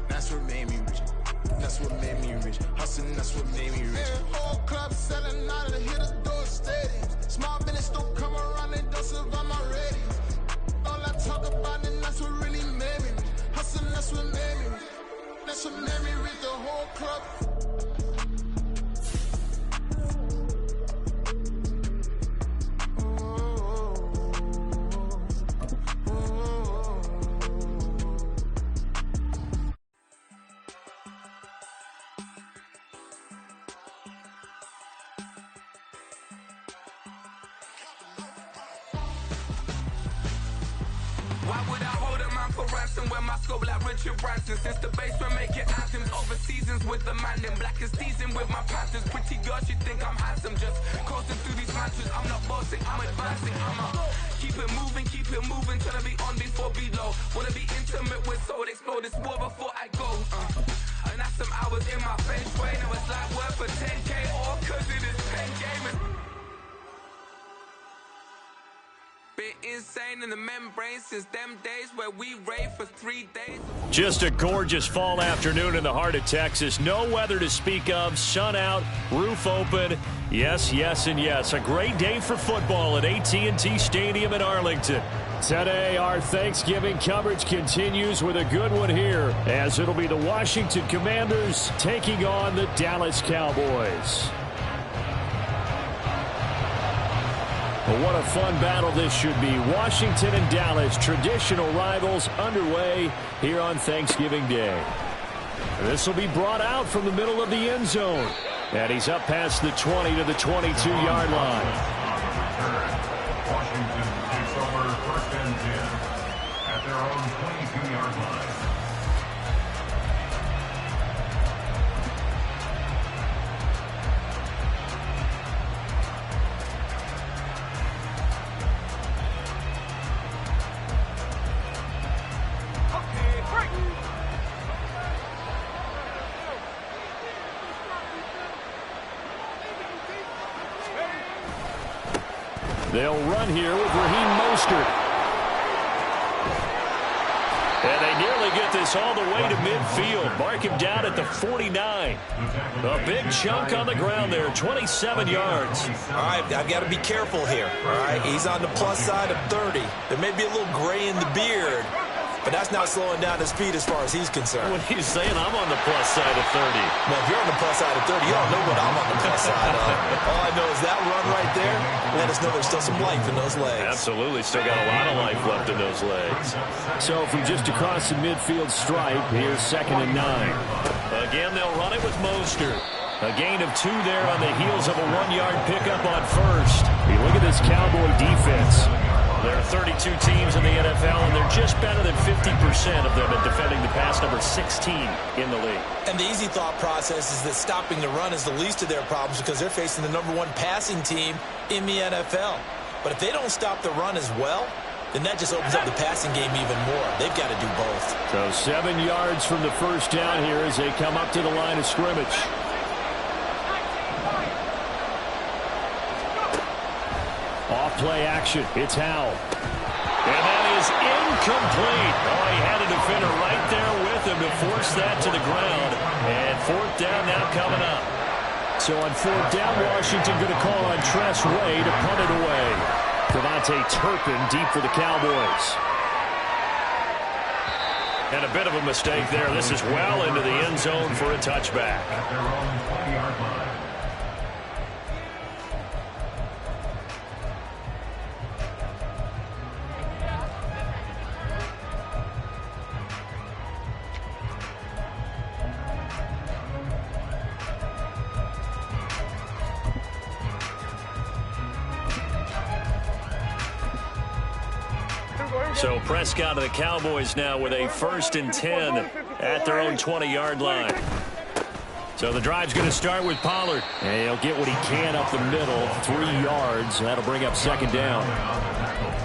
That's what made me rich. That's what made me rich. Hustling, that's what made me rich. Whole club selling out of the hit of door stadiums. Small business don't come around, they don't survive my ratings. All I talk about it, that's what really made me rich. Hustling, that's what made me rich. That's what made me rich. The whole club. Why would I hold a man for ransom when my scope like Richard Branson? Since the basement making anthems over seasons with the man in black is teasing with my Panthers. Pretty girl, she think I'm handsome, just coasting through these mantras. I'm not bossing, I'm advancing. I'ma keep it moving, trying to be on before below. Wanna be intimate with soul, explode this war before I go. And that's some hours in my feng shui. Now it's like work for 10K, all cause it is 10 gaming. Been insane in the membrane since them days where we raved for 3 days. Just a gorgeous fall afternoon in the heart of Texas. No weather to speak of. Sun out, roof open. Yes, yes, and yes. A great day for football at AT&T Stadium in Arlington. Today, our Thanksgiving coverage continues with a good one here, as it'll be the Washington Commanders taking on the Dallas Cowboys. Well, what a fun battle this should be. Washington and Dallas, traditional rivals, underway here on Thanksgiving Day. This will be brought out from the middle of the end zone. And he's up past the 20 to the 22-yard line. Washington takes over 1st and 10 at their own 22-yard line. They'll run here with Raheem Mostert. And they nearly get this all the way to midfield. Mark him down at the 49. A big chunk on the ground there, 27 yards. All right, I've got to be careful here. All right, he's on the plus side of 30. There may be a little gray in the beard, but that's not slowing down his speed as far as he's concerned. What he's saying, I'm on the plus side of 30. Well, if you're on the plus side of 30, you don't know what I'm on the plus side of. All I know is that run right there, let us know there's still some life in those legs. Absolutely, still got a lot of life left in those legs. So from just across the midfield stripe, here's 2nd and 9. Again, they'll run it with Mostert. A gain of 2 there on the heels of a 1-yard pickup on first. You look at this Cowboy defense. There are 32 teams in the NFL, and they're just better than 50% of them in defending the pass, number 16 in the league. And the easy thought process is that stopping the run is the least of their problems because they're facing the number 1 passing team in the NFL. But if they don't stop the run as well, then that just opens up the passing game even more. They've got to do both. So 7 yards from the first down here as they come up to the line of scrimmage. Off-play action. It's Howell. And that is incomplete. Oh, he had a defender right there with him to force that to the ground. And 4th down now coming up. So on 4th down, Washington going to call on Tress Way to punt it away. Devontae Turpin deep for the Cowboys. And a bit of a mistake there. This is well into the end zone for a touchback. At their own 20-yard line. So Prescott of the Cowboys now with a 1st and 10 at their own 20-yard line. So the drive's going to start with Pollard. And he'll get what he can up the middle, 3 yards. That'll bring up 2nd down.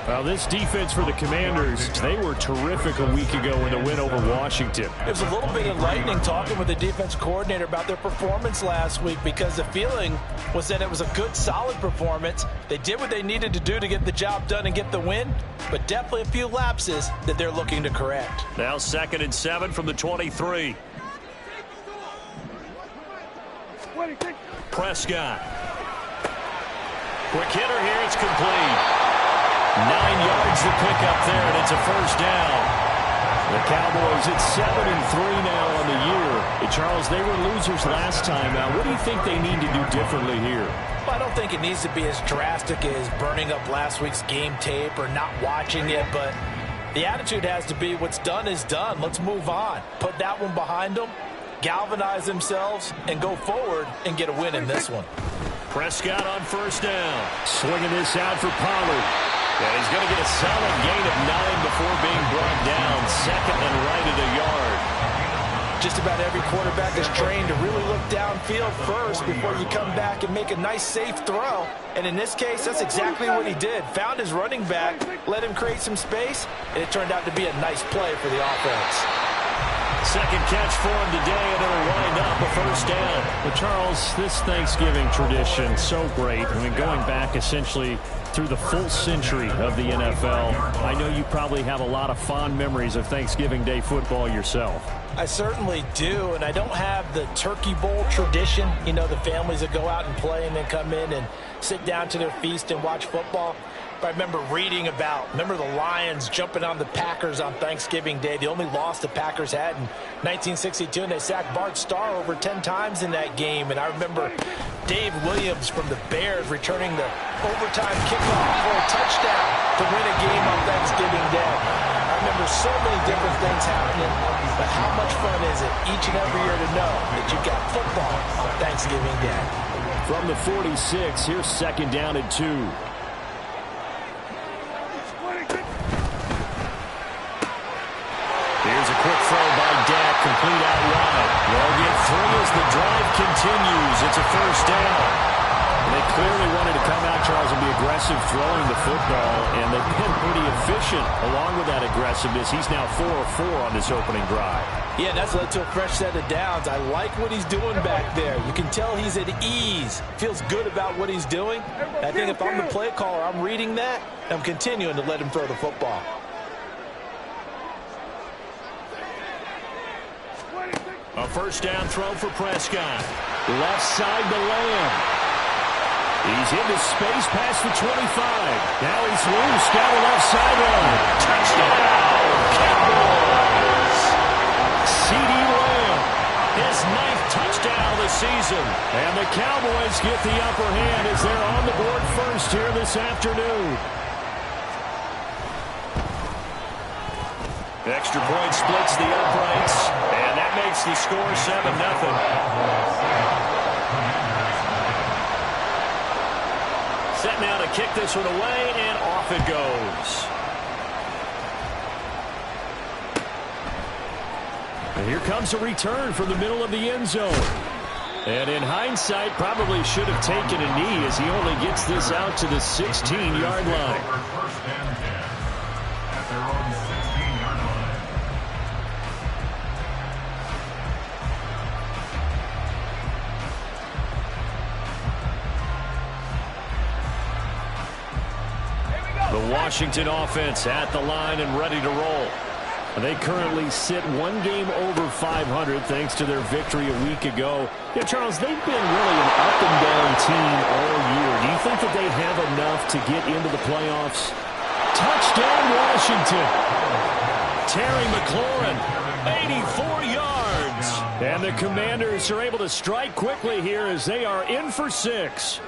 Well, this defense for the Commanders, they were terrific a week ago in the win over Washington. It was a little bit enlightening talking with the defense coordinator about their performance last week, because the feeling was that it was a good, solid performance. They did what they needed to do to get the job done and get the win, but definitely a few lapses that they're looking to correct. Now 2nd and 7 from the 23. Prescott. Quick hitter here, it's complete. 9 yards to pick up there, and it's a first down. The Cowboys at 7-3 now on the year. And Charles, they were losers last time out. What do you think they need to do differently here? Well, I don't think it needs to be as drastic as burning up last week's game tape or not watching it, but the attitude has to be what's done is done. Let's move on. Put that one behind them, galvanize themselves, and go forward and get a win in this one. Prescott on first down. Swinging this out for Pollard. And he's going to get a solid gain of 9 before being brought down. 2nd and right at a yard. Just about every quarterback is trained to really look downfield first before you come back and make a nice, safe throw. And in this case, that's exactly what he did. Found his running back, let him create some space, and it turned out to be a nice play for the offense. Second catch for him today, and it'll wind up a first down. But Charles, this Thanksgiving tradition, so great. I mean, going back essentially through the full century of the NFL. I know you probably have a lot of fond memories of Thanksgiving Day football yourself. I certainly do, and I don't have the Turkey Bowl tradition. You know, the families that go out and play and then come in and sit down to their feast and watch football. But I remember reading remember the Lions jumping on the Packers on Thanksgiving Day. The only loss the Packers had in 1962, and they sacked Bart Starr over 10 times in that game. And I remember Dave Williams from the Bears returning the overtime kickoff for a touchdown to win a game on Thanksgiving Day. I remember so many different things happening, but how much fun is it each and every year to know that you've got football on Thanksgiving Day? From the 46, here's 2nd down and 2. Here's a quick throw by Dak, complete out wide. They'll get 3 as the drive continues. It's a first down. And they clearly wanted to come out, Charles, and be aggressive throwing the football, and they've been pretty efficient along with that aggressiveness. He's now 4 of 4 on this opening drive. Yeah, that's led to a fresh set of downs. I like what he's doing back there. You can tell he's at ease. Feels good about what he's doing. I think if I'm the play caller, I'm reading that, and I'm continuing to let him throw the football. A first down throw for Prescott. Left side to Lamb. He's into space past the 25. Now he's loose down the left sideline. Touchdown, Cowboys! C.D. Lamb, his 9th touchdown of the season. And the Cowboys get the upper hand as they're on the board first here this afternoon. Extra point splits the uprights, and that makes the score 7-0. Set now to kick this one away, and off it goes. And here comes a return from the middle of the end zone. And in hindsight, probably should have taken a knee as he only gets this out to the 16-yard line. First and 10 at their own 16-yard line. The Washington offense at the line and ready to roll. They currently sit 1 game over 500 thanks to their victory a week ago. Yeah, Charles, they've been really an up-and-down team all year. Do you think that they have enough to get into the playoffs? Touchdown, Washington. Terry McLaurin, 84 yards. And the Commanders are able to strike quickly here as they are in for 6.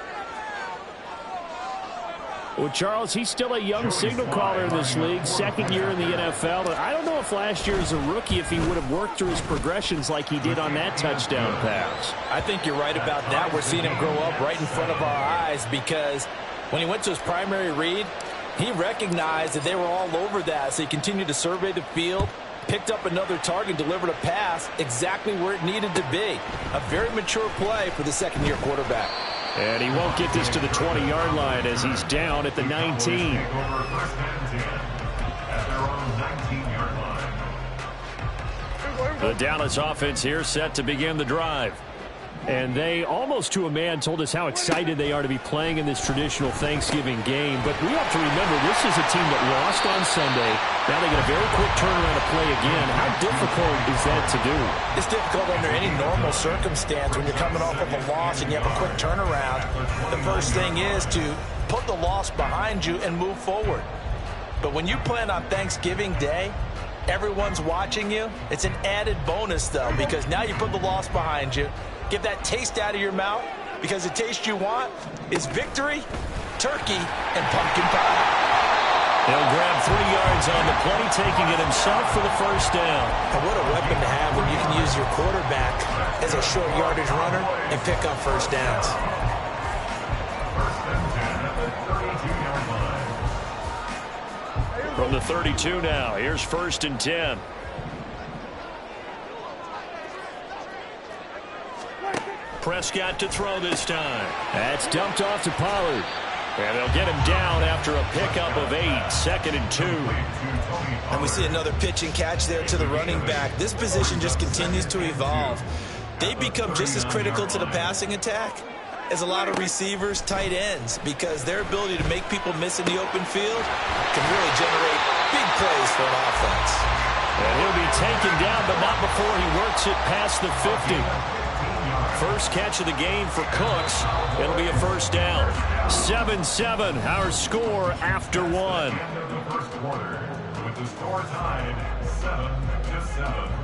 Well, Charles, he's still a young signal caller in this league, 2nd year in the NFL. But I don't know if last year as a rookie, if he would have worked through his progressions like he did on that touchdown pass. I think you're right about that. We're seeing him grow up right in front of our eyes, because when he went to his primary read, he recognized that they were all over that. So he continued to survey the field, picked up another target, delivered a pass exactly where it needed to be. A very mature play for the 2nd-year quarterback. And he won't get this to the 20-yard line as he's down at the 19. The Dallas offense here set to begin the drive. And they, almost to a man, told us how excited they are to be playing in this traditional Thanksgiving game. But we have to remember, this is a team that lost on Sunday. Now they get a very quick turnaround to play again. How difficult is that to do? It's difficult under any normal circumstance when you're coming off of a loss and you have a quick turnaround. The first thing is to put the loss behind you and move forward. But when you play on Thanksgiving Day, everyone's watching you. It's an added bonus, though, because now you put the loss behind you. Get that taste out of your mouth, because the taste you want is victory, turkey, and pumpkin pie. He'll grab 3 yards on the play, taking it himself for the first down. And what a weapon to have when you can use your quarterback as a short yardage runner and pick up first downs. From the 32 now, here's 1st and 10. Prescott to throw this time. That's dumped off to Pollard. And they'll get him down after a pickup of 8, 2nd and 2. And we see another pitch and catch there to the running back. This position just continues to evolve. They become just as critical to the passing attack as a lot of receivers, tight ends, because their ability to make people miss in the open field can really generate big plays for an offense. And he'll be taken down, but not before he works it past the 50. First catch of the game for Cooks. It'll be a first down. 7-7, our score after 1. The first quarter with the score tied 7-7.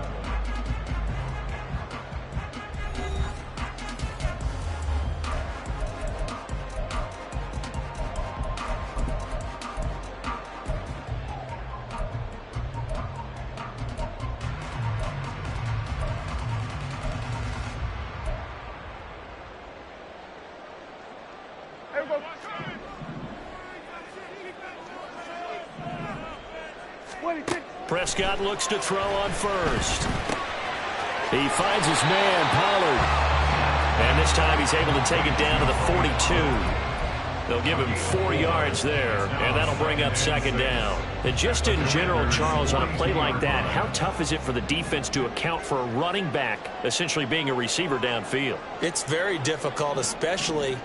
Prescott looks to throw on first. He finds his man, Pollard. And this time he's able to take it down to the 42. They'll give him 4 yards there, and that'll bring up 2nd down. And just in general, Charles, on a play like that, how tough is it for the defense to account for a running back essentially being a receiver downfield? It's very difficult, especially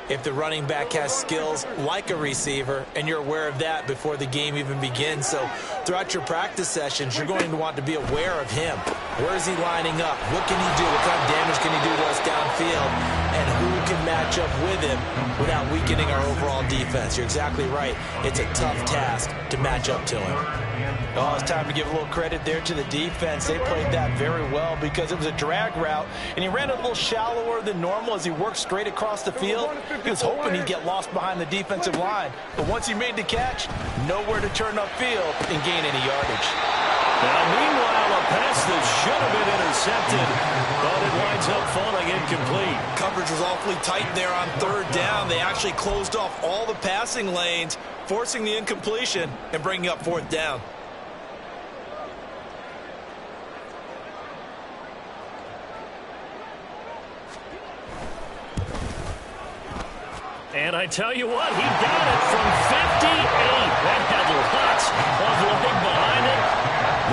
if the running back has skills like a receiver, and you're aware of that before the game even begins. So throughout your practice sessions, you're going to want to be aware of him. Where is he lining up? What can he do? What kind of damage can he do to us downfield? And who can match up with him without weakening our overall defense? You're exactly right. It's a tough task to match up to him. Oh, it's time to give a little credit there to the defense. They played that very well because it was a drag route, and he ran a little shallower than normal as he worked straight across the field. He was hoping he'd get lost behind the defensive line. But once he made the catch, nowhere to turn upfield and gain any yardage. Now, meanwhile, a pass that should have been intercepted, but it winds up falling incomplete. Coverage was awfully tight there on 3rd down. They actually closed off all the passing lanes, forcing the incompletion and bringing up 4th down. And I tell you what, he got it from 58. That had lots of leg behind it.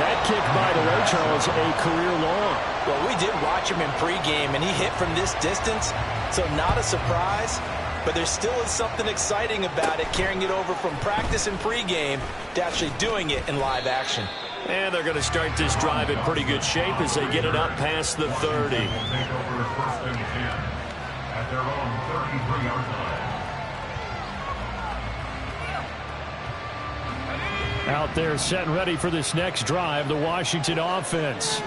That kick, by the way, Charles, a career long. Well, we did watch him in pregame, and he hit from this distance, so not a surprise. But there still is something exciting about it, carrying it over from practice and pregame to actually doing it in live action. And they're going to start this drive in pretty good shape as they get it up past the 30. They'll take over 1st and 10 at their own 33-yard line. Out there set and ready for this next drive, the Washington offense.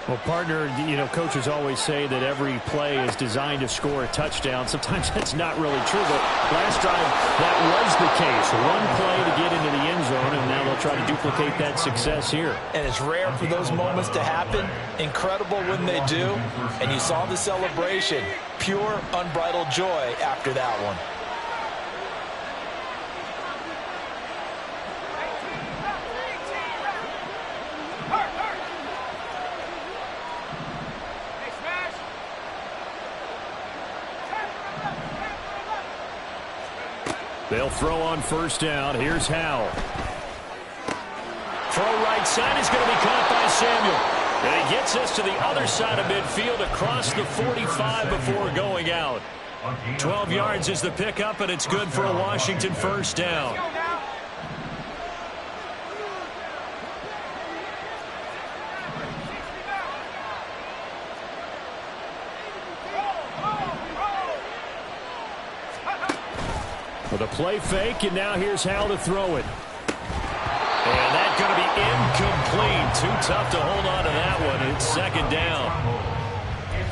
Well, partner, you know, coaches always say that every play is designed to score a touchdown. Sometimes that's not really true, but last drive, that was the case. One play to get into the end zone, and now they'll try to duplicate that success here. And it's rare for those moments to happen. Incredible when they do. And you saw the celebration. Pure, unbridled joy after that one. They'll throw on first down. Here's Howell. Throw right side is going to be caught by Samuel. And he gets us to the other side of midfield across the 45 before going out. 12 yards is the pickup, and it's good for a Washington first down. With a play fake, and now here's Howell to throw it. And that's going to be incomplete. Too tough to hold on to that one. It's second down.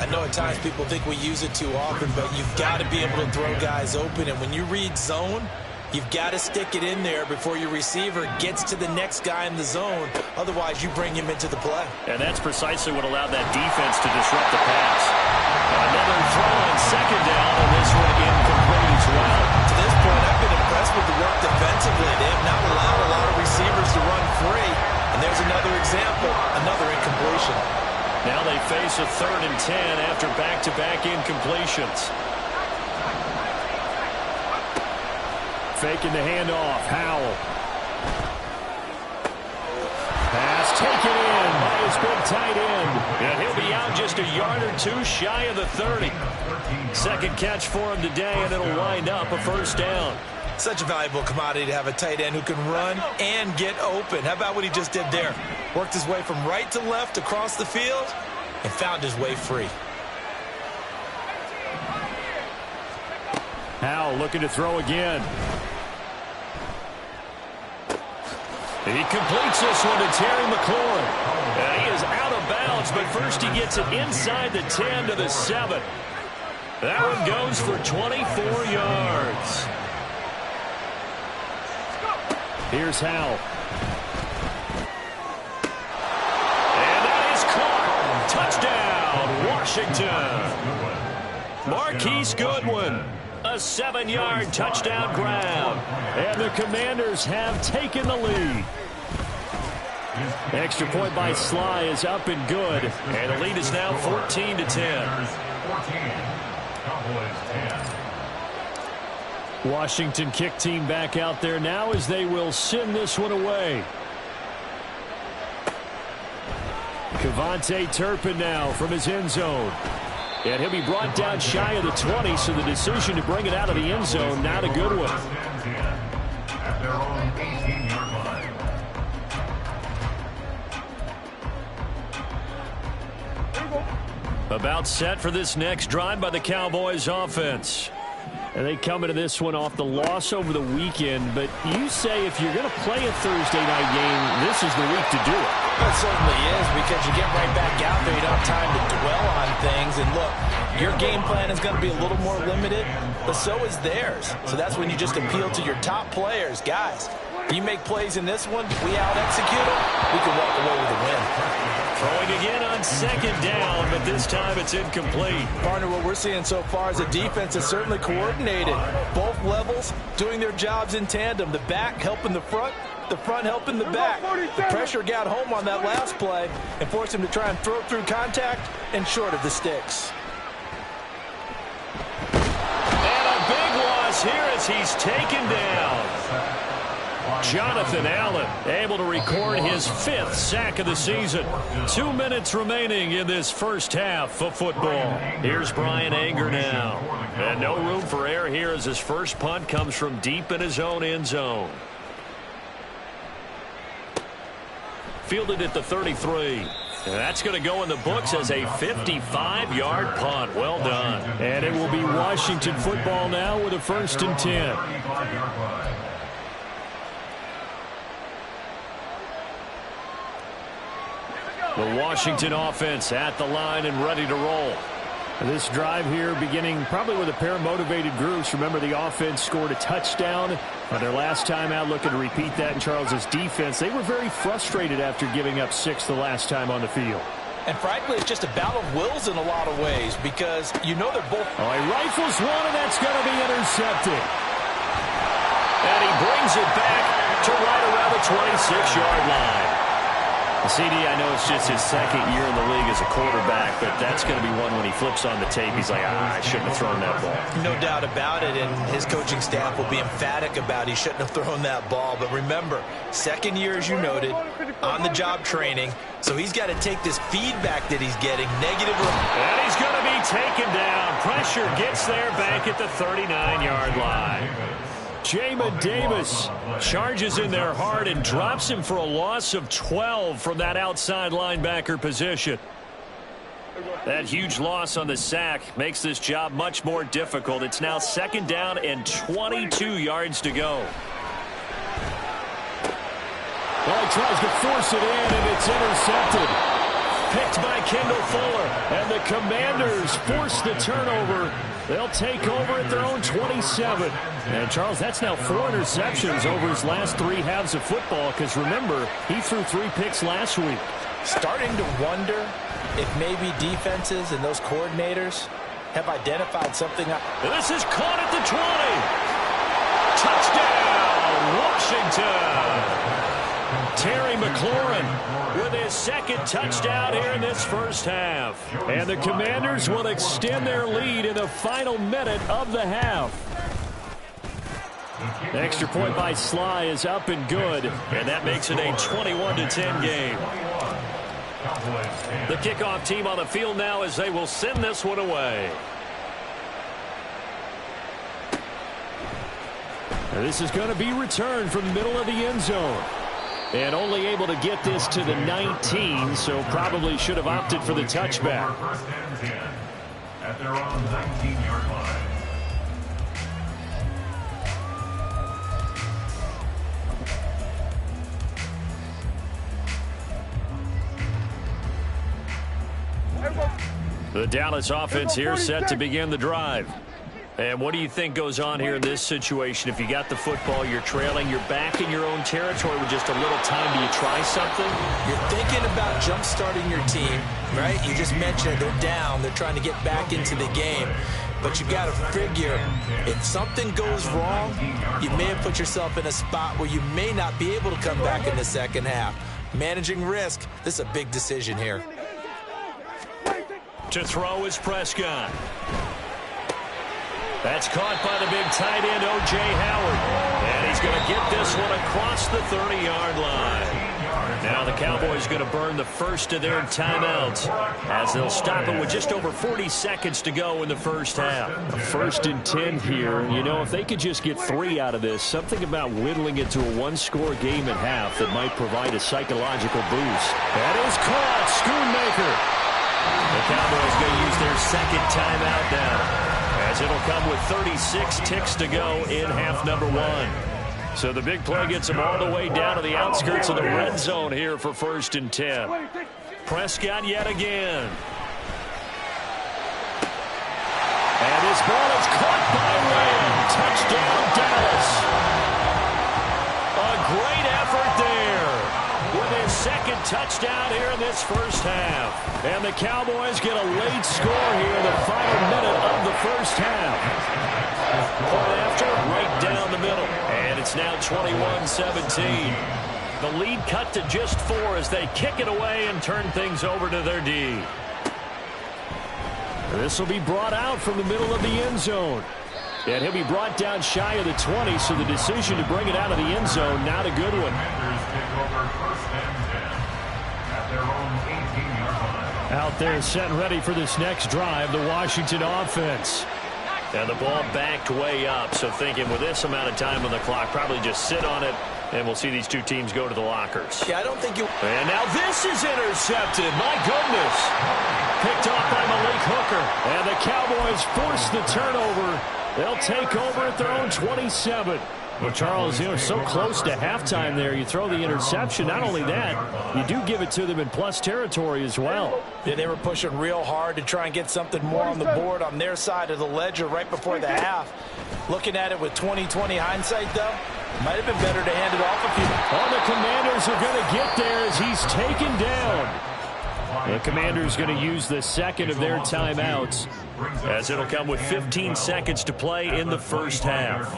I know at times people think we use it too often, but you've got to be able to throw guys open. And when you read zone, you've got to stick it in there before your receiver gets to the next guy in the zone. Otherwise, you bring him into the play. And that's precisely what allowed that defense to disrupt the pass. Another throw on second down, and this one incomplete as well. To this point, I've been impressed with the work defensively. They have not allowed a lot of receivers to run free. And there's another example, another incompletion. Now they face a 3rd and 10 after back-to-back incompletions. Faking the handoff. Howell. Pass taken in by his big tight end. And he'll be out just a yard or two shy of the 30. Second catch for him today, and it'll wind up a first down. Such a valuable commodity to have a tight end who can run and get open. How about what he just did there? Worked his way from right to left across the field and found his way free. Howell looking to throw again. He completes this one to Terry McLaurin. And he is out of bounds, but first he gets it inside the 10 to the 7. That one goes for 24 yards. Here's Howell. And that is caught. Touchdown, Washington. Marquise Goodwin. A 7-yard touchdown grab. And the Commanders have taken the lead. Extra point by Sly is up and good. And the lead is now 14-10. 14. Cowboys 10. Washington kick team back out there now as they will send this one away. Kevontae Turpin now from his end zone. And he'll be brought down shy of the 20, so the decision to bring it out of the end zone, not a good one. At their own 18-yard line. About set for this next drive by the Cowboys offense. And they come into this one off the loss over the weekend, but you say if you're going to play a Thursday night game, this is the week to do it. It certainly is, because you get right back out there. You don't have time to dwell on things. And look, your game plan is going to be a little more limited, but so is theirs. So that's when you just appeal to your top players. Guys, you make plays in this one, we out-execute them, we can walk away with a win. Throwing again on second down, but this time it's incomplete. Partner, what we're seeing so far is the defense is certainly coordinated. Both levels doing their jobs in tandem. The back helping the front helping the back. The pressure got home on that last play and forced him to try and throw through contact and short of the sticks. And a big loss here as he's taken down. Jonathan Allen able to record his 5th sack of the season. 2 minutes remaining in this first half of football. Here's Brian Anger now. And no room for error here as his first punt comes from deep in his own end zone. Fielded at the 33. And that's going to go in the books as a 55-yard punt. Well done. And it will be Washington football now with a 1st and 10. The Washington offense at the line and ready to roll. This drive here beginning probably with a pair of motivated groups. Remember, the offense scored a touchdown on their last time out, looking to repeat that in Charles's defense. They were very frustrated after giving up 6 the last time on the field. And frankly, it's just a battle of wills in a lot of ways, because you know they're both... Oh, he rifles one, and that's going to be intercepted. And he brings it back to right around the 26-yard line. CD, I know it's just his second year in the league as a quarterback, but that's going to be one when he flips on the tape, he's like, I shouldn't have thrown that ball. No doubt about it, and his coaching staff will be emphatic about he shouldn't have thrown that ball. But remember, second year, as you noted, on-the-job training, so he's got to take this feedback that he's getting, negative. And he's going to be taken down. Pressure gets there back at the 39-yard line. Jamin Davis charges in there hard and drops him for a loss of 12 from that outside linebacker position. That huge loss on the sack makes this job much more difficult. It's now second down and 22 yards to go. Well, he tries to force it in, and it's intercepted. Picked by Kendall Fuller. And the Commanders force the turnover. They'll take over at their own 27. And, Charles, that's now 4 interceptions over his last 3 halves of football, because, remember, he threw 3 picks last week. Starting to wonder if maybe defenses and those coordinators have identified something. This is caught at the 20. Touchdown, Washington. Terry McLaurin with his second touchdown here in this first half. And the Commanders will extend their lead in the final minute of the half. The extra point by Sly is up and good, and that makes it a 21-10 game. The kickoff team on the field now as they will send this one away. And this is going to be returned from the middle of the end zone. And only able to get this to the 19, so probably should have opted for the touchback. At their own 19-yard line. The Dallas offense here set to begin the drive. And what do you think goes on here in this situation? If you got the football, you're trailing, you're back in your own territory with just a little time. Do you try something? You're thinking about jump-starting your team, right? You just mentioned it. They're down. They're trying to get back into the game. But you got to figure, if something goes wrong, you may have put yourself in a spot where you may not be able to come back in the second half. Managing risk, this is a big decision here. To throw is Prescott. That's caught by the big tight end, O.J. Howard. And he's going to get this one across the 30-yard line. Now the Cowboys going to burn the first of their timeouts as they'll stop it with just over 40 seconds to go in the first half. A 1st and 10 here. You know, if they could just get 3 out of this, something about whittling it to a 1-score game at half that might provide a psychological boost. That is caught. Schoonmaker. The Cowboys going to use their second timeout now, as it'll come with 36 ticks to go in half number 1. So the big play gets them all the way down to the outskirts of the red zone here for 1st and 10. Prescott yet again. And his ball is caught by Lamb. Touchdown, Dallas. A great effort there with his second touchdown here in this first half. And the Cowboys get a late score here in the final minute of the first half. Point after, right down the middle. And it's now 21-17. The lead cut to just 4 as they kick it away and turn things over to their D. This will be brought out from the middle of the end zone. And he'll be brought down shy of the 20, so the decision to bring it out of the end zone, not a good one. Out there set and ready for this next drive, the Washington offense. And the ball backed way up, so thinking with this amount of time on the clock, probably just sit on it, and we'll see these two teams go to the lockers. Yeah, I don't think you... And now this is intercepted. My goodness. Picked off by Malik Hooker. And the Cowboys force the turnover. They'll take over at their own 27. Well, Charles, you know, so close to halftime there. You throw the interception. Not only that, you do give it to them in plus territory as well. Yeah, they were pushing real hard to try and get something more on the board on their side of the ledger right before the half. Looking at it with 20/20 hindsight, though, might have been better to hand it off a few. Oh, the Commanders are going to get there as he's taken down. The Commanders going to use the second of their timeouts, as it'll come with 15 seconds to play in the first half.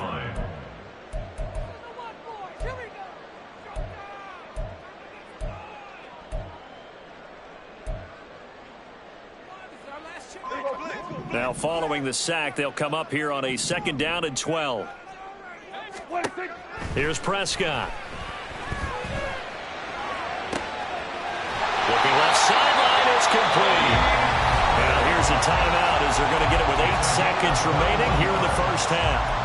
Now following the sack, they'll come up here on a 2nd down and 12. Here's Prescott. Looking left sideline, it's complete. Now here's a timeout as they're going to get it with 8 seconds remaining here in the first half.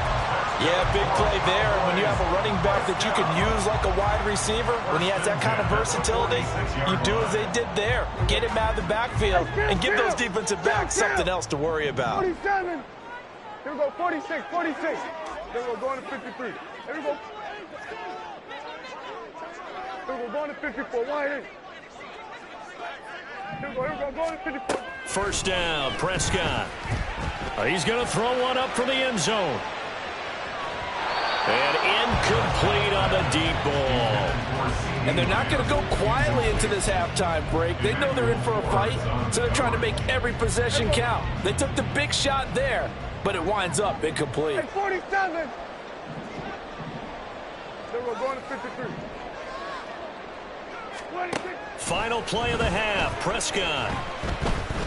Yeah, big play there. When you have a running back that you can use like a wide receiver, when he has that kind of versatility, you do as they did there. Get him out of the backfield and give those defensive backs something else to worry about. 47. Here we go, 46, 46. Here we go, going to 53. Here we go. Here we go, going to 54. Wide in. Here we go, going to 54. First down, Prescott. He's going to throw one up for the end zone. And incomplete on the deep ball. And they're not going to go quietly into this halftime break. They know they're in for a fight, so they're trying to make every possession count. They took the big shot there, but it winds up incomplete. Hey, 47. Then we're going to 53. 26. Final play of the half, Prescott.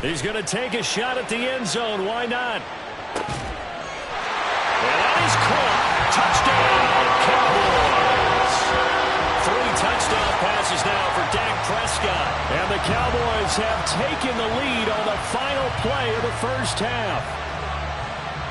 He's going to take a shot at the end zone. Why not? And that is caught. Touchdown, Cowboys. 3 touchdown passes now for Dak Prescott. And the Cowboys have taken the lead on the final play of the first half.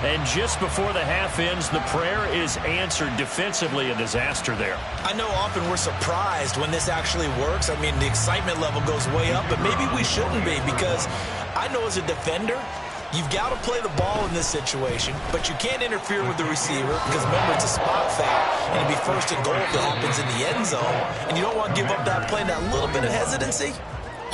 And just before the half ends, the prayer is answered. Defensively, a disaster there. I know often we're surprised when this actually works. I mean, the excitement level goes way up, but maybe we shouldn't be, because I know as a defender, you've got to play the ball in this situation, but you can't interfere with the receiver because, remember, it's a spot foul, and it'll be 1st and goal if it happens in the end zone, and you don't want to give up that play. That little bit of hesitancy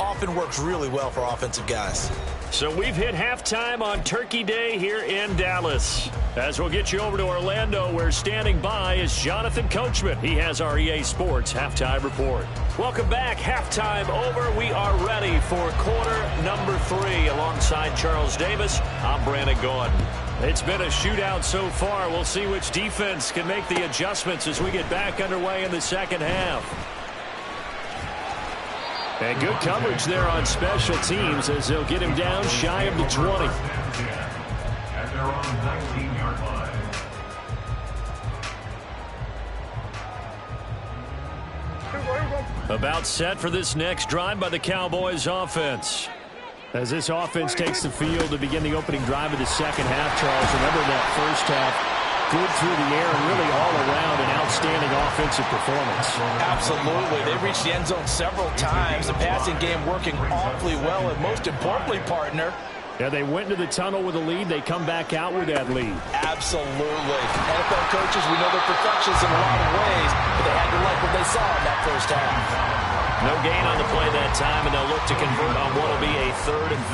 often works really well for offensive guys. So we've hit halftime on Turkey Day here in Dallas. As we'll get you over to Orlando, where standing by is Jonathan Coachman. He has our EA Sports halftime report. Welcome back. Halftime over. We are ready for quarter number 3. Alongside Charles Davis, I'm Brandon Gordon. It's been a shootout so far. We'll see which defense can make the adjustments as we get back underway in the second half. And good coverage there on special teams as they'll get him down shy of the 20. At their own 19-yard line. About set for this next drive by the Cowboys offense. As this offense takes the field to begin the opening drive of the second half, Charles, remember that first half, good through the air and really all around an outstanding offensive performance. Absolutely. They reached the end zone several times. The passing game working awfully well, and most importantly, partner, Yeah, they went into the tunnel with a lead. They come back out with that lead. absolutely. NFL coaches, we know they're perfectionists in a lot of ways, but they had to like what they saw in that first half. No gain on the play that time, and they'll look to convert on what will be a 3rd and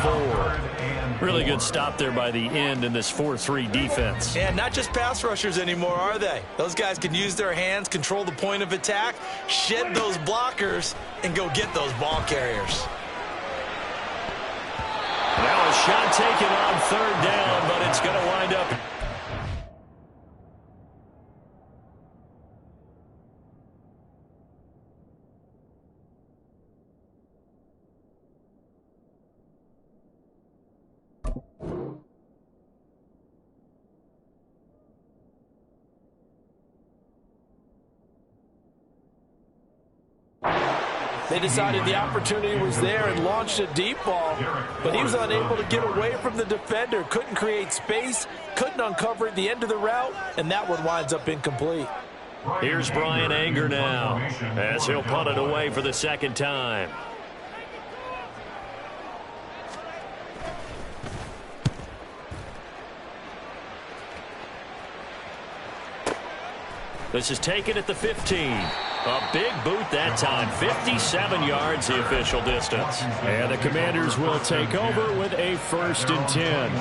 4. Really good stop there by the end in this 4-3 defense. And not just pass rushers anymore, are they? Those guys can use their hands, control the point of attack, shed those blockers, and go get those ball carriers. Now a shot taken on 3rd down, but it's going to wind up. They decided the opportunity was there and launched a deep ball, but he was unable to get away from the defender, couldn't create space, couldn't uncover at the end of the route, and that one winds up incomplete. Here's Brian Anger now as he'll punt it away for the 2nd time. This is taken at the 15. A big boot that time. 57 yards the official distance. And the Commanders will take over with a 1st and 10.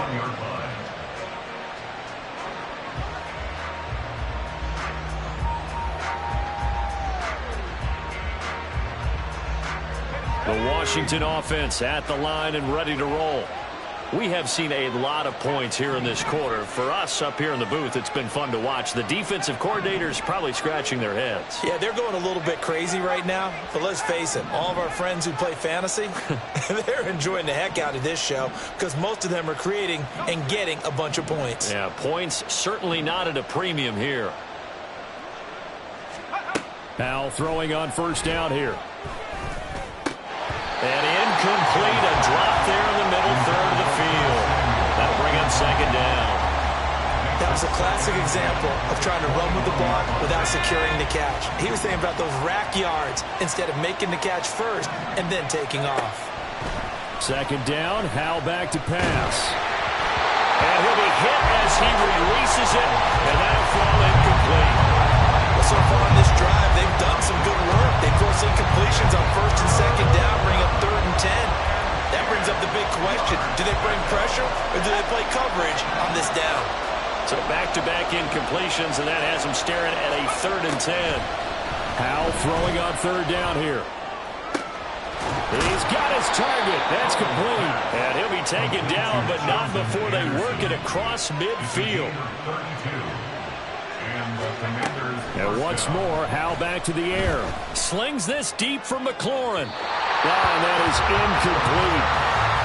The Washington offense at the line and ready to roll. We have seen a lot of points here in this quarter. For us up here in the booth, it's been fun to watch. The defensive coordinators probably scratching their heads. Yeah, they're going a little bit crazy right now. But let's face it, all of our friends who play fantasy, they're enjoying the heck out of this show because most of them are creating and getting a bunch of points. Yeah, points certainly not at a premium here. Powell throwing on first down here. And incomplete, a drop there in the middle third of the field. That'll bring up second down. That was a classic example of trying to run with the ball without securing the catch. He was thinking about those rack yards instead of making the catch first and then taking off. Second down, Howell back to pass. And he'll be hit as he releases it, and that'll fall incomplete. So far on this drive, they've done some good work. They force incompletions on first and second down, bring up 3rd and 10. That brings up the big question. Do they bring pressure or do they play coverage on this down? So back-to-back incompletions, and that has them staring at a 3rd and 10. Howell throwing on 3rd down here. He's got his target. That's complete. And he'll be taken down, but not before they work it across midfield. And once more, Howell back to the air. Slings this deep for McLaurin. And that is incomplete.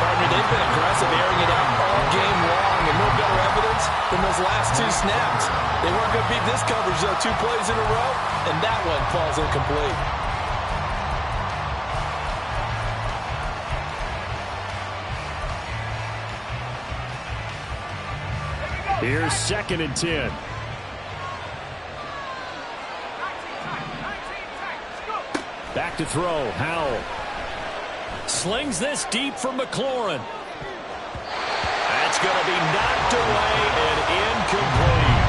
Partner, they've been aggressive, airing it out all game long, and no better evidence than those last 2 snaps. They weren't going to beat this coverage, though, 2 plays in a row, and that one falls incomplete. Here's 2nd and 10. Back to throw, Howell. Slings this deep for McLaurin. That's going to be knocked away and incomplete.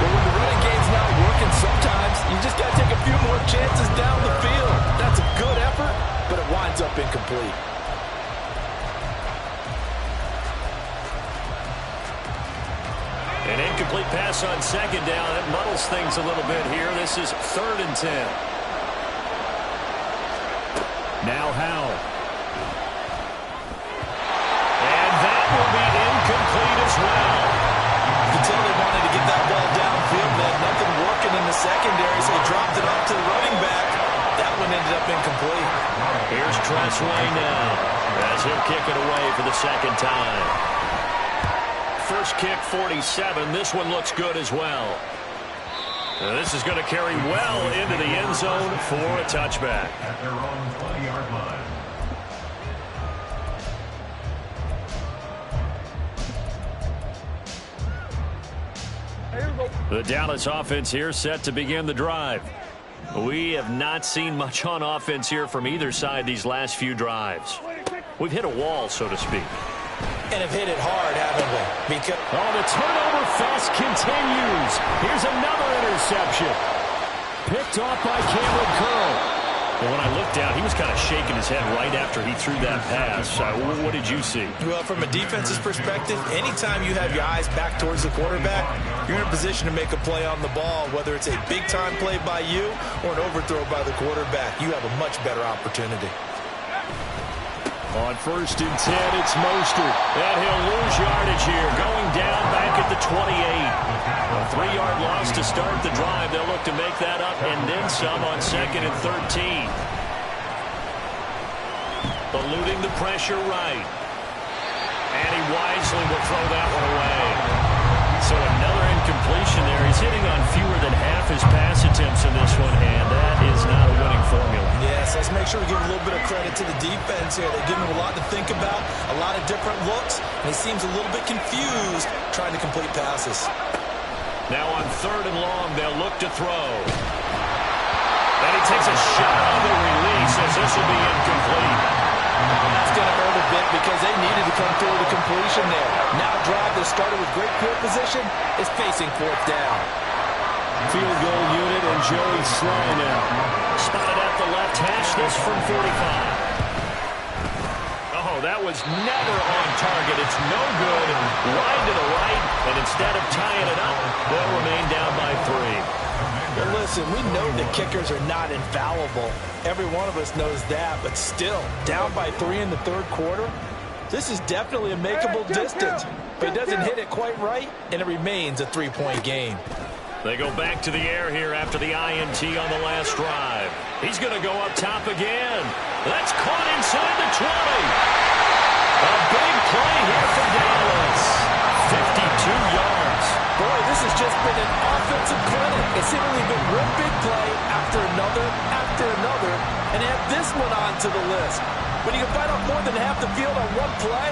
But when the running game's not working, sometimes you just got to take a few more chances down the field. That's a good effort, but it winds up incomplete. An incomplete pass on second down. That muddles things a little bit here. This is 3rd and 10. Now Howell. And that will be incomplete as well. You can tell they wanted to get that ball downfield. They had nothing working in the secondary, so he dropped it off to the running back. That one ended up incomplete. Here's Tressway now as he'll kick it away for the second time. First kick, 47. This one looks good as well. And this is going to carry well into the end zone for a touchback. At their own 20-yard line. The Dallas offense here set to begin the drive. We have not seen much on offense here from either side these last few drives. We've hit a wall, so to speak. And have hit it hard, haven't we? Because the turnover fest continues. Here's another interception. Picked off by Cameron Curl. Well, when I looked down, he was kind of shaking his head right after he threw that pass. What did you see? Well, from a defense's perspective, anytime you have your eyes back towards the quarterback, you're in a position to make a play on the ball, whether it's a big-time play by you or an overthrow by the quarterback. You have a much better opportunity. On 1st and 10, it's Mostert. And he'll lose yardage here, going down back at the 28. A 3-yard loss to start the drive. They'll look to make that up and then some on 2nd and 13. Eluding the pressure right. And he wisely will throw that one away. So another incompletion there. He's hitting on fewer than half his pass attempts in this one, and that is not a winning formula. Yes, let's make sure we give a little bit of credit to the defense here. They give him a lot to think about, a lot of different looks, and he seems a little bit confused trying to complete passes. Now on 3rd and long, they'll look to throw. And he takes a shot on the release as this will be incomplete. That's going to hurt a bit because they needed to come through the completion there. Now a drive that started with great field position is facing 4th down. Field goal unit and Joey Sly now. Spotted at the left hash, this from 45. Oh, that was never on target. It's no good. Wide to the right, and instead of tying it up, they'll remain down by 3. But listen, we know that kickers are not infallible. Every one of us knows that, but still, down by 3 in the 3rd quarter, This is definitely a makeable distance, but he doesn't hit it quite right, and it remains a 3-point game. They go back to the air here after the INT on the last drive. He's going to go up top again. That's caught inside the 20. A big play here for Dallas. 52 yards. Boy, this has just been an offensive clinic. It's seemingly been one big play after another, and add this one on to the list. When you can find out more than half the field on one play,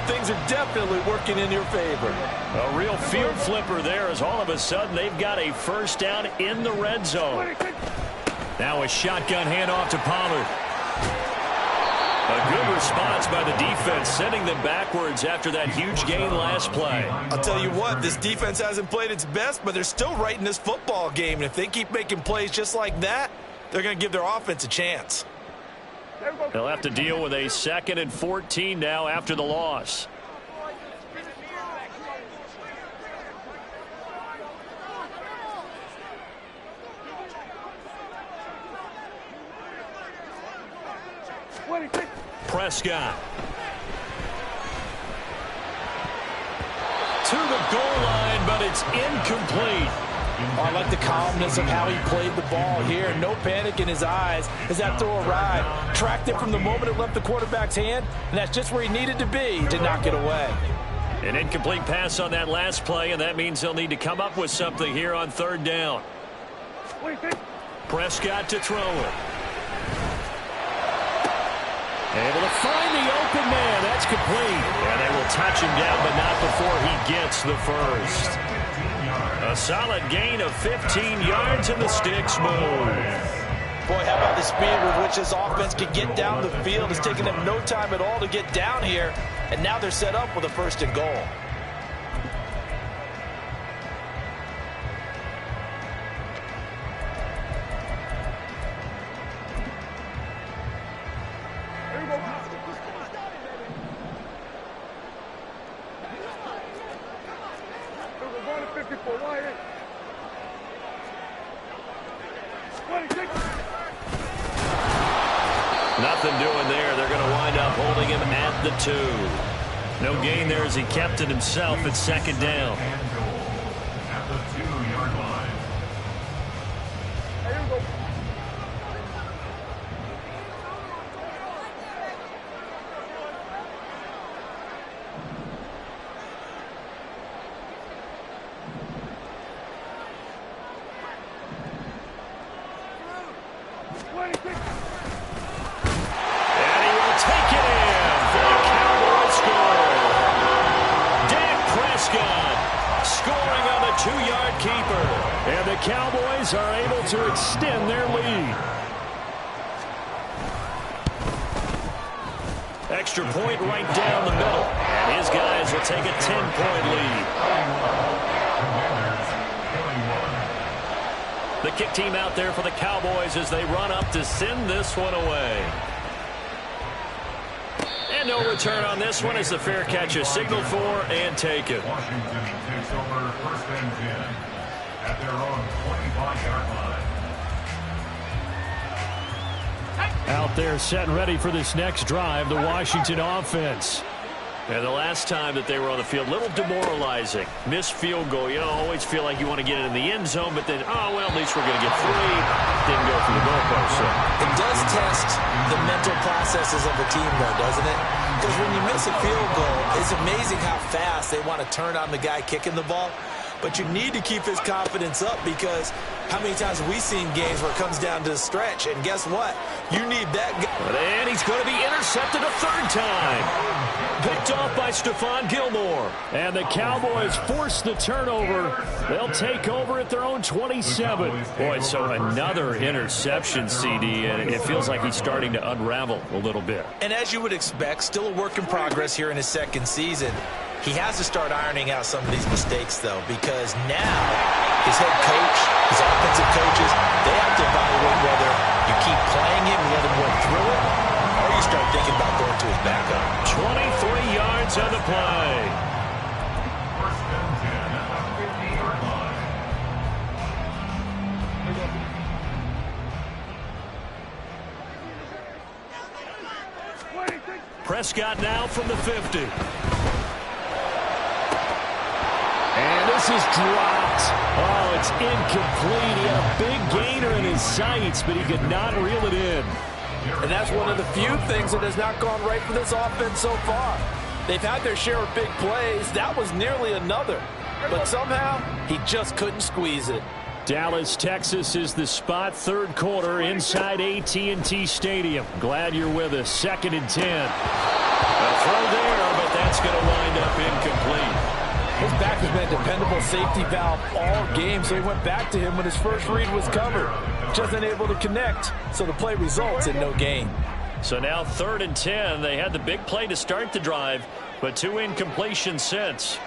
things are definitely working in your favor. A real field flipper there as all of a sudden they've got a first down in the red zone. Now a shotgun handoff to Pollard. A good response by the defense, sending them backwards after that huge gain last play. I'll tell you what, this defense hasn't played its best, but they're still right in this football game. And if they keep making plays just like that, they're going to give their offense a chance. They'll have to deal with a 2nd and 14 now after the loss. Prescott. To the goal line, but it's incomplete. Oh, I like the calmness of how he played the ball here. No panic in his eyes as that throw arrived. Tracked it from the moment it left the quarterback's hand, and that's just where he needed to be to knock it away. An incomplete pass on that last play, and that means they'll need to come up with something here on 3rd down. Prescott to throw it. Able to find the open man. That's complete. And they will touch him down, but not before he gets the first. A solid gain of 15 yards, and the sticks move. Boy, how about the speed with which this offense can get down the field? It's taken them no time at all to get down here, and now they're set up with a 1st and goal. Nothing doing there. They're going to wind up holding him at the 2. No gain there as he kept it himself at 2nd down. At the 2-yard line. And the Cowboys are able to extend their lead. Extra point right down the middle. And his guys will take a 10-point lead. The kick team out there for the Cowboys as they run up to send this one away. And no return on this one as the fair catch is signaled for and taken. Washington takes over 1st and 10 at their own 25-yard line. Out there set and ready for this next drive, the Washington offense. And the last time that they were on the field, a little demoralizing. Missed field goal. You always feel like you want to get it in the end zone, but then, oh, well, at least we're going to get 3. Didn't go for the goalpost. So. It does test the mental processes of a team, though, doesn't it? Because when you miss a field goal, it's amazing how fast they want to turn on the guy kicking the ball. But you need to keep his confidence up because how many times have we seen games where it comes down to the stretch? And guess what? You need that guy. And he's going to be intercepted a 3rd time. Picked off by Stephon Gilmore. And the Cowboys force the turnover. They'll take over at their own 27. Boy, so another interception, CD, and it feels like he's starting to unravel a little bit. And as you would expect, still a work in progress here in his 2nd season. He has to start ironing out some of these mistakes, though, because now his head coach, his offensive coaches, they have to evaluate whether you keep playing him and let him work through it, or you start thinking about going to his backup. 23 yards on the play. 1st and 10 at the 50-yard line. Prescott now from the 50. And this is dropped. Oh, it's incomplete. He had a big gainer in his sights, but he could not reel it in. And that's one of the few things that has not gone right for this offense so far. They've had their share of big plays. That was nearly another. But somehow, he just couldn't squeeze it. Dallas, Texas is the spot, third quarter inside AT&T Stadium. Glad you're with us. 2nd and 10. A throw there, but that's going to wind up incomplete. His back has been a dependable safety valve all game, so he went back to him when his first read was covered. Just unable to connect, so the play results in no gain. So now 3rd and 10. They had the big play to start the drive, but 2 incompletions since.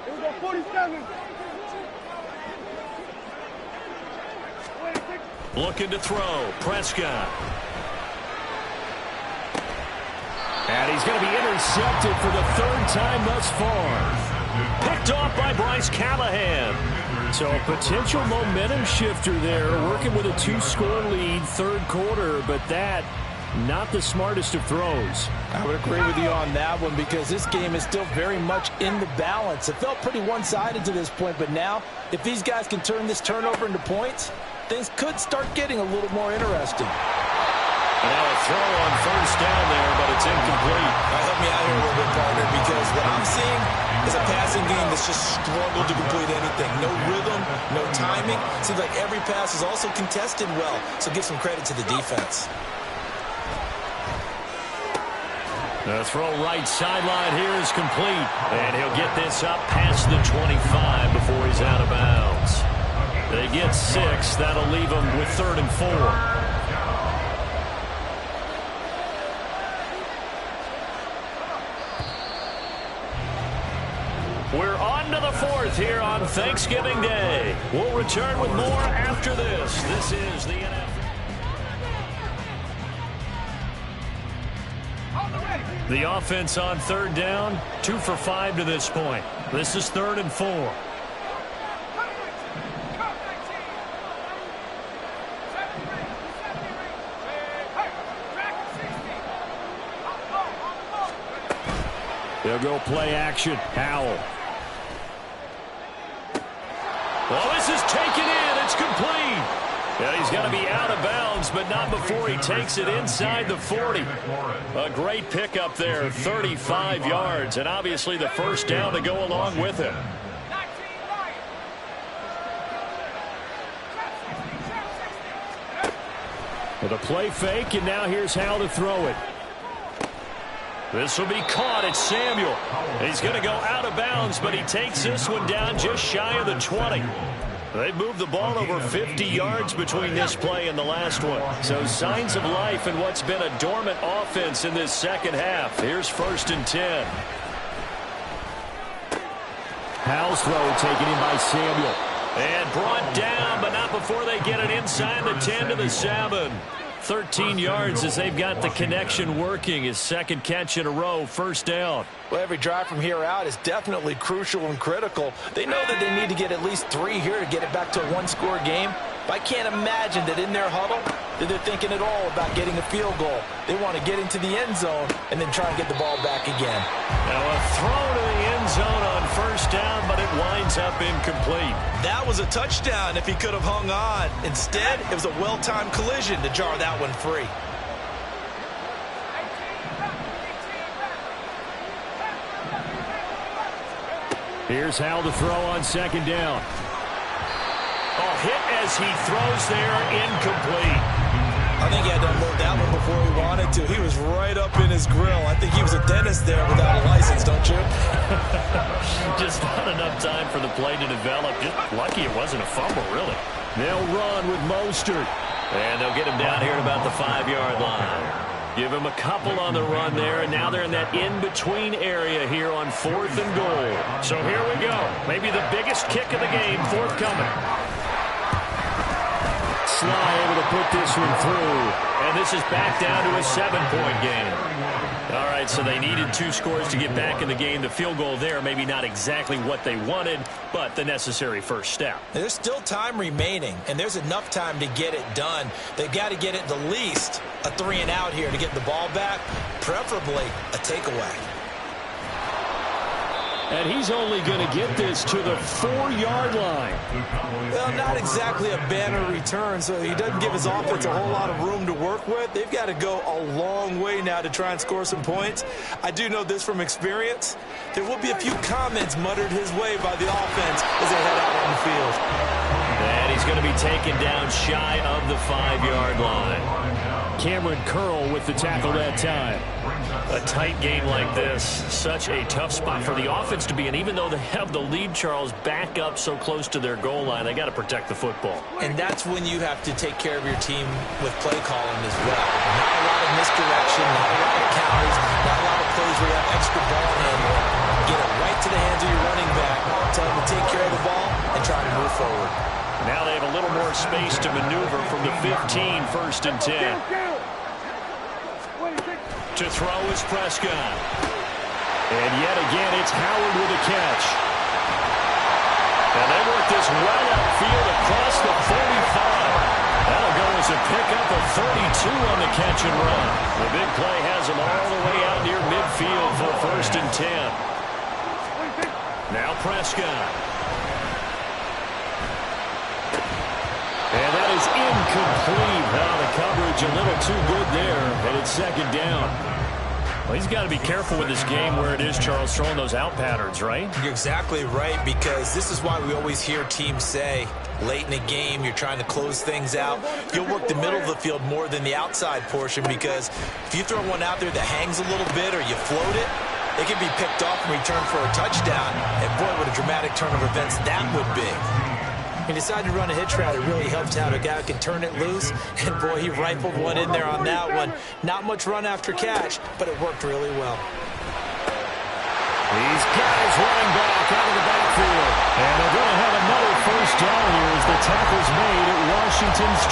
Here we go, 47. Looking to throw. Prescott. And he's going to be intercepted for the 3rd time thus far. Picked off by Bryce Callahan. So a potential momentum shifter there, working with a 2-score lead, 3rd quarter, but that not the smartest of throws. I would agree with you on that one because this game is still very much in the balance. It felt pretty one-sided to this point, but now if these guys can turn this turnover into points, things could start getting a little more interesting. Now a throw on 1st down there, but it's incomplete. Help me out here a little bit, partner, because what I'm seeing is a passing game that's just struggled to complete anything. No rhythm, no timing. Seems like every pass is also contested well, so give some credit to the defense. The throw right sideline here is complete. And he'll get this up past the 25 before he's out of bounds. They get 6. That'll leave them with 3rd and 4. We're on to the 4th here on Thanksgiving Day. We'll return with more after this. This is the NFL. The offense on 3rd down, 2 for 5 to this point. This is 3rd and 4. They'll go play action. Howell. Well, this is taken in. It's complete. Yeah, he's got to be out of bounds, but not before he takes it inside the 40. A great pickup there, 35 yards, and obviously the 1st down to go along with it. With a play fake, and now here's how to throw it. This will be caught. It's Samuel. He's going to go out of bounds, but he takes this one down just shy of the 20. They've moved the ball over 50 yards between this play and the last one. So signs of life in what's been a dormant offense in this 2nd half. Here's 1st and 10. Howell's throw taken in by Samuel. And brought down, but not before they get it inside the 10 to the 7. 13 yards as they've got the connection working. His 2nd catch in a row, 1st down. Well, every drive from here out is definitely crucial and critical. They know that they need to get at least 3 here to get it back to a 1-score game. But I can't imagine that in their huddle that they're thinking at all about getting a field goal. They want to get into the end zone and then try and get the ball back again. Now a throw to the end zone on 1st down, but it winds up incomplete. That was a touchdown if he could have hung on. Instead, it was a well-timed collision to jar that one free. Here's Howell to throw on 2nd down. Oh, hit as he throws there, incomplete. I think he had to unload that one before he wanted to. He was right up in his grill. I think he was a dentist there without a license, don't you? Just not enough time for the play to develop. Just lucky it wasn't a fumble, really. They'll run with Mostert. And they'll get him down here at about the 5-yard line. Give him a couple on the run there, and now they're in that in-between area here on 4th and goal. So here we go. Maybe the biggest kick of the game forthcoming. Sly able to put this one through. And this is back down to a 7-point game. All right, so they needed 2 scores to get back in the game. The field goal there, maybe not exactly what they wanted, but the necessary first step. There's still time remaining, and there's enough time to get it done. They've got to get it the least a 3-and-out here to get the ball back, preferably a takeaway. And he's only going to get this to the 4-yard line. Well, not exactly a banner return, so he doesn't give his offense a whole lot of room to work with. They've got to go a long way now to try and score some points. I do know this from experience. There will be a few comments muttered his way by the offense as they head out on the field. And he's going to be taken down shy of the 5-yard line. Cameron Curl with the tackle that time. A tight game like this, such a tough spot for the offense to be in. Even though they have the lead, Charles, back up so close to their goal line, they got to protect the football. And that's when you have to take care of your team with play calling as well. Not a lot of misdirection, not a lot of counters, not a lot of plays where you have extra ball handling. Get it right to the hands of your running back, tell him to take care of the ball, and try to move forward. Now they have a little more space to maneuver from the 15, 1st and 10. To throw is Prescott. And yet again, it's Howard with a catch. And they work this right upfield across the 45. That'll go as a pickup of 32 on the catch and run. The big play has them all the way out near midfield for 1st and 10. Now Prescott. And that is incomplete. Now the coverage a little too good there, and it's 2nd down. Well, he's got to be careful with this game where it is, Charles, throwing those out patterns, right? You're exactly right, because this is why we always hear teams say, late in the game, you're trying to close things out. You'll work the middle of the field more than the outside portion, because if you throw one out there that hangs a little bit or you float it, it can be picked off and returned for a touchdown. And boy, what a dramatic turn of events that would be. He decided to run a hitch route. It really helped out. A guy who can turn it loose. And, boy, he rifled one in there on that one. Not much run after catch, but it worked really well. These guys running back out of the backfield. And they're going to have another first down here as the tackle's made at Washington's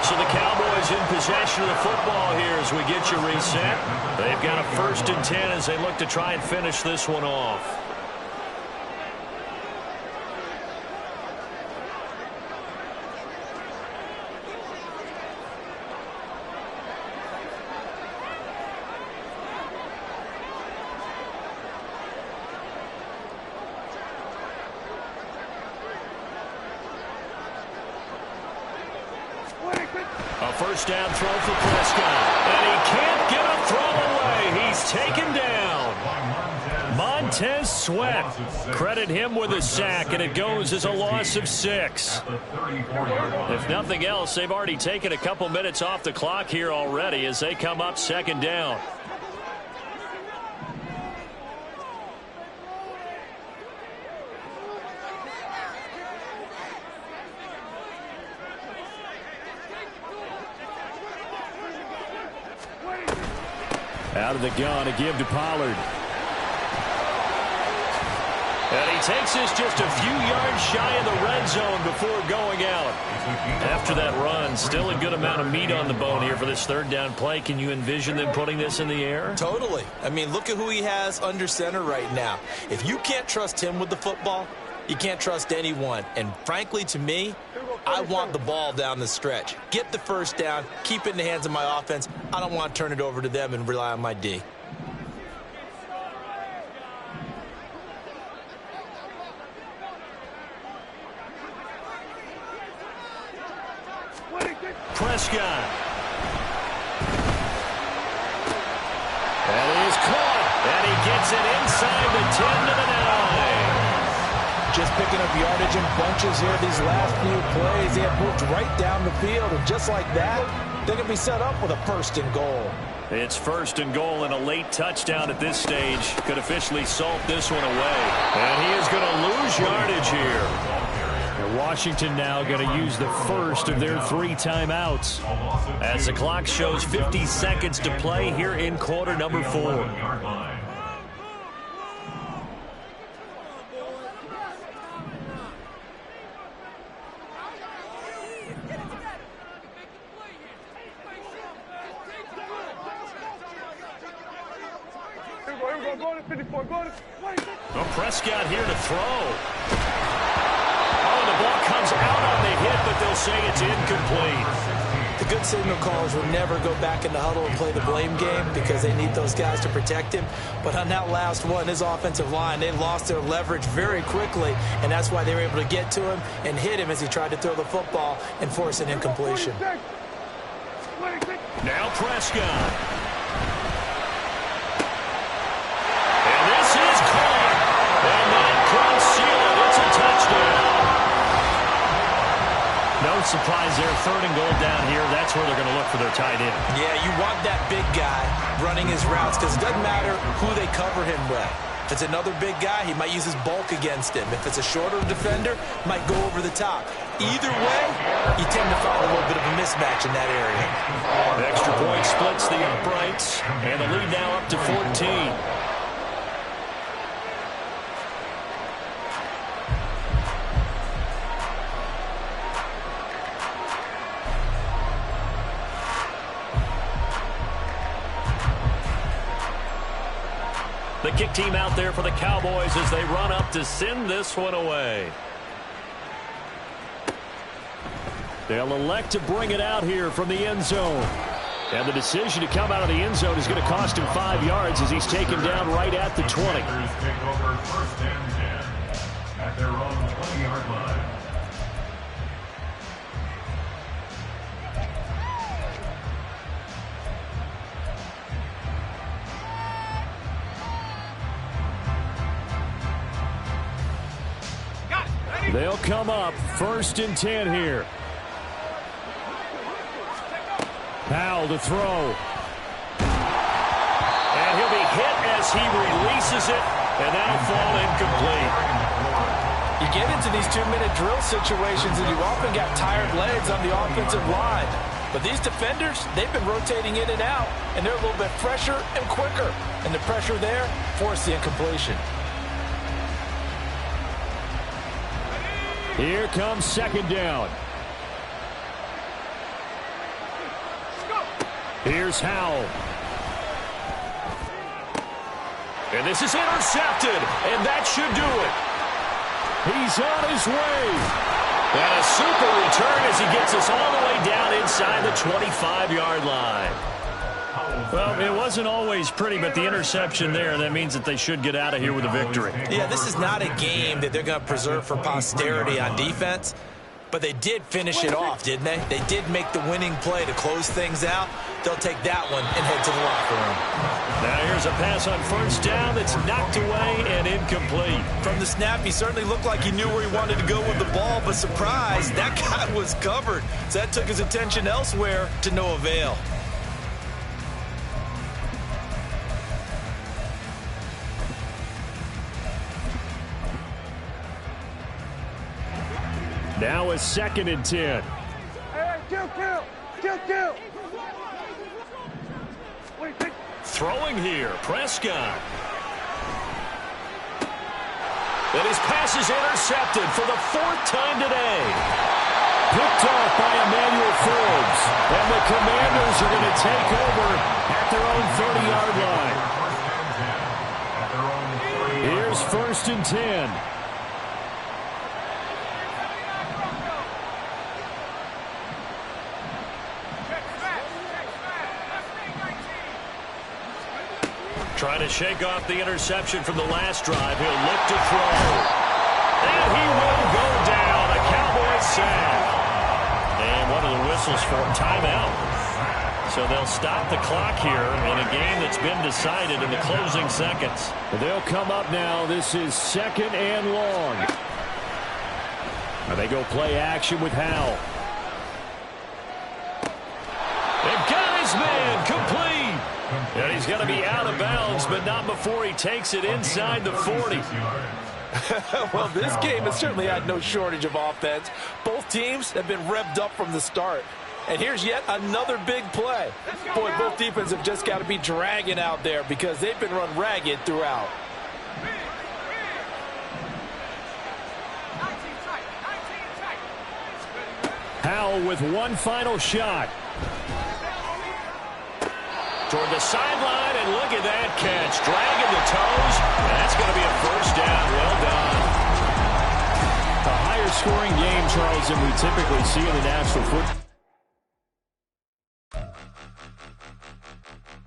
28. So the Cowboys in possession of the football here as we get you reset. They've got a 1st and 10 as they look to try and finish this one off. A first down throw for Prescott. And he can't get a throw away. He's taken down. Montez Sweat. Credit him with a sack, and it goes as a loss of 6. If nothing else, they've already taken a couple minutes off the clock here already as they come up 2nd down. Out of the gun to give to Pollard. And he takes this just a few yards shy of the red zone before going out. After that run, still a good amount of meat on the bone here for this 3rd down play. Can you envision them putting this in the air? Totally. I mean, look at who he has under center right now. If you can't trust him with the football, you can't trust anyone. And frankly, to me, I want the ball down the stretch. Get the first down, keep it in the hands of my offense. I don't want to turn it over to them and rely on my D. Prescott. That is caught. And he gets it inside the 10 to the 9. Just picking up yardage in bunches here these last few plays. They have moved right down the field, and just like that, they're going to be set up with a 1st and goal. It's 1st and goal, and a late touchdown at this stage could officially salt this one away. And he is going to lose yardage here. And Washington now going to use the first of their 3 timeouts. As the clock shows 50 seconds to play here in quarter number 4. Go to 54. Go to 26. Well, Prescott here to throw. Oh, the ball comes out on the hit, but they'll say it's incomplete. The good signal callers will never go back in the huddle and play the blame game because they need those guys to protect him. But on that last one, his offensive line, they lost their leverage very quickly, and that's why they were able to get to him and hit him as he tried to throw the football and force an incompletion. Now Prescott. And this is caught. And that could seal it. It's a touchdown. No surprise there. 3rd and goal down here. That's where they're going to look for their tight end. Yeah, you want that big guy running his routes because it doesn't matter who they cover him with. If it's another big guy, he might use his bulk against him. If it's a shorter defender, might go over the top. Either way, you tend to find a little bit of a mismatch in that area. The extra point splits the uprights, and the lead now up to 14. The kick team out there for the Cowboys as they run up to send this one away. They'll elect to bring it out here from the end zone. And the decision to come out of the end zone is going to cost him 5 yards as he's taken down right at the 20. Take over 1st and 10 at their own 20-yard line. They'll come up 1st and 10 here. Powell to throw. And he'll be hit as he releases it, and that'll fall incomplete. You get into these 2-minute drill situations, and you often got tired legs on the offensive line. But these defenders, they've been rotating in and out, and they're a little bit fresher and quicker. And the pressure there forced the incompletion. Here comes 2nd down. Here's Howell. And this is intercepted, and that should do it. He's on his way. And a super return as he gets us all the way down inside the 25-yard line. Well, it wasn't always pretty, but the interception there, that means that they should get out of here with a victory. Yeah, this is not a game that they're going to preserve for posterity on defense, but they did finish it off, didn't they? They did make the winning play to close things out. They'll take that one and head to the locker room. Now here's a pass on 1st down that's knocked away and incomplete. From the snap, he certainly looked like he knew where he wanted to go with the ball, but surprise, that guy was covered. So that took his attention elsewhere to no avail. Now a 2nd and 10. Hey, kill. Wait, take. Throwing here, Prescott. And his pass is intercepted for the 4th time today. Picked off by Emmanuel Forbes. And the Commanders are going to take over at their own 30-yard line. Here's 1st and 10. Trying to shake off the interception from the last drive. He'll look to throw. And he will go down. A Cowboy sack. And what are the whistles for? Timeout. So they'll stop the clock here in a game that's been decided in the closing seconds. They'll come up now. This is 2nd and long. Now they go play action with Howell. And got his man complete. And he's going to be out of bounds, but not before he takes it inside the 40. Well, this game has certainly had no shortage of offense. Both teams have been revved up from the start. And here's yet another big play. Boy, both defenses have just got to be dragging out there because they've been run ragged throughout. Howell with one final shot. toward the sideline, and look at that catch. Dragging the toes, and that's going to be a first down. Well done. A higher scoring game, Charles, than we typically see in the National Football.